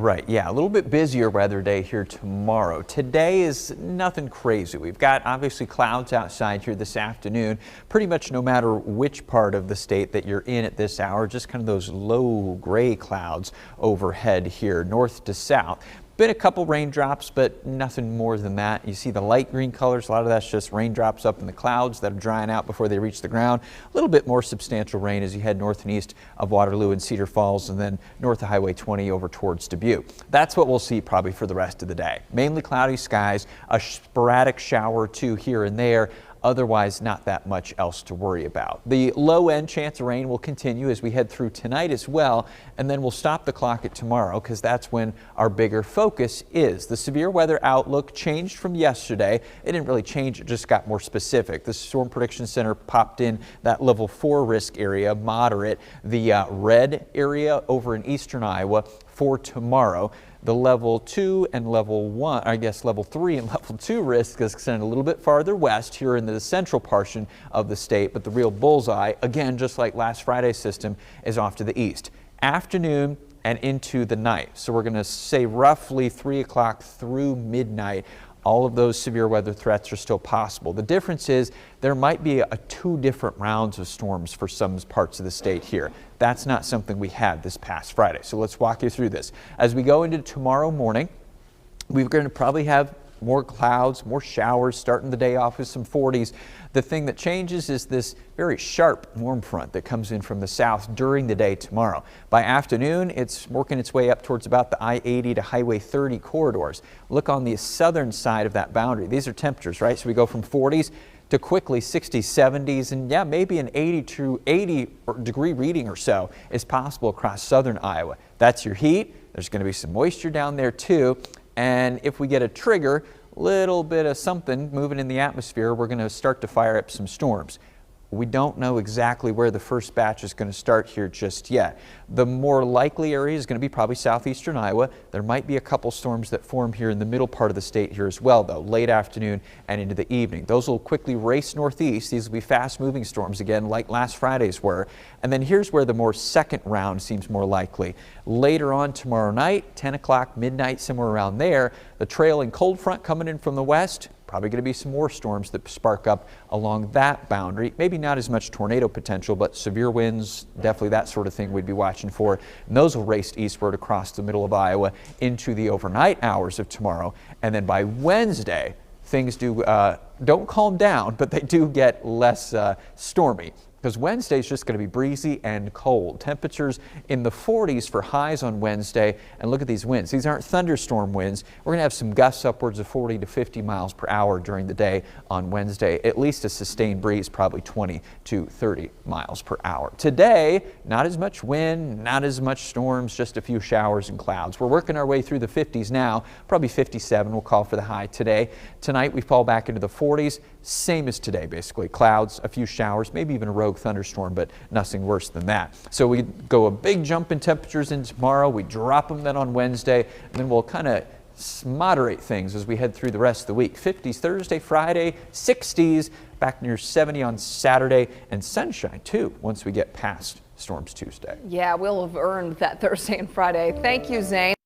Right, yeah, a little bit busier weather day here tomorrow. Today is nothing crazy. We've got obviously clouds outside here this afternoon, pretty much no matter which part of the state that you're in at this hour, just kind of those low gray clouds overhead here, north to south. Been a couple raindrops, but nothing more than that. You see the light green colors, a lot of that's just raindrops up in the clouds that are drying out before they reach the ground. A little bit more substantial rain as you head north and east of Waterloo and Cedar Falls, and then north of Highway 20 over towards Dubuque. That's what we'll see probably for the rest of the day. Mainly cloudy skies, a sporadic shower or two here and there. Otherwise, not that much else to worry about. The low end chance of rain will continue as we head through tonight as well, and then we'll stop the clock at tomorrow because that's when our bigger focus is. The severe weather outlook changed from yesterday. It didn't really change, it just got more specific. The Storm Prediction Center popped in that level 4 risk area, moderate, the red area over in eastern Iowa for tomorrow. The level 2 and level 1, I guess level 3 and level 2 risk is extended a little bit farther west here in the central portion of the state, but the real bullseye, again, just like last Friday's system, is off to the east. Afternoon and into the night. So we're going to say roughly 3 o'clock through midnight. All of those severe weather threats are still possible. The difference is there might be two different rounds of storms for some parts of the state here. That's not something we had this past Friday. So let's walk you through this. As we go into tomorrow morning, we're going to probably have more clouds, more showers, starting the day off with some 40s. The thing that changes is this very sharp warm front that comes in from the south during the day tomorrow. By afternoon, it's working its way up towards about the I-80 to Highway 30 corridors. Look on the southern side of that boundary. These are temperatures, right? So we go from 40s to quickly 60s, 70s, and yeah, maybe an 80 degree reading or so is possible across southern Iowa. That's your heat. There's going to be some moisture down there too. And if we get a trigger, little bit of something moving in the atmosphere, we're going to start to fire up some storms. We don't know exactly where the first batch is going to start here just yet. The more likely area is going to be probably southeastern Iowa. There might be a couple storms that form here in the middle part of the state here as well, though, late afternoon and into the evening. Those will quickly race northeast. These will be fast-moving storms again, like last Friday's were. And then here's where the more second round seems more likely. Later on tomorrow night, 10 o'clock, midnight, somewhere around there, the trailing cold front coming in from the west. Probably going to be some more storms that spark up along that boundary. Maybe not as much tornado potential, but severe winds, definitely that sort of thing we'd be watching for. And those will race eastward across the middle of Iowa into the overnight hours of tomorrow. And then by Wednesday, things don't calm down, but they do get less stormy. Because Wednesday is just going to be breezy and cold. Temperatures in the 40s for highs on Wednesday. And look at these winds. These aren't thunderstorm winds. We're going to have some gusts upwards of 40 to 50 miles per hour during the day on Wednesday. At least a sustained breeze, probably 20 to 30 miles per hour. Today, not as much wind, not as much storms, just a few showers and clouds. We're working our way through the 50s now. Probably 57 we'll call for the high today. Tonight we fall back into the 40s. Same as today, basically. Clouds, a few showers, maybe even a rogue thunderstorm, but nothing worse than that. So we go a big jump in temperatures in tomorrow. We drop them then on Wednesday, and then we'll kind of moderate things as we head through the rest of the week. 50s Thursday, Friday, 60s, back near 70 on Saturday, and sunshine too once we get past Storms Tuesday. Yeah, we'll have earned that Thursday and Friday. Thank you, Zane.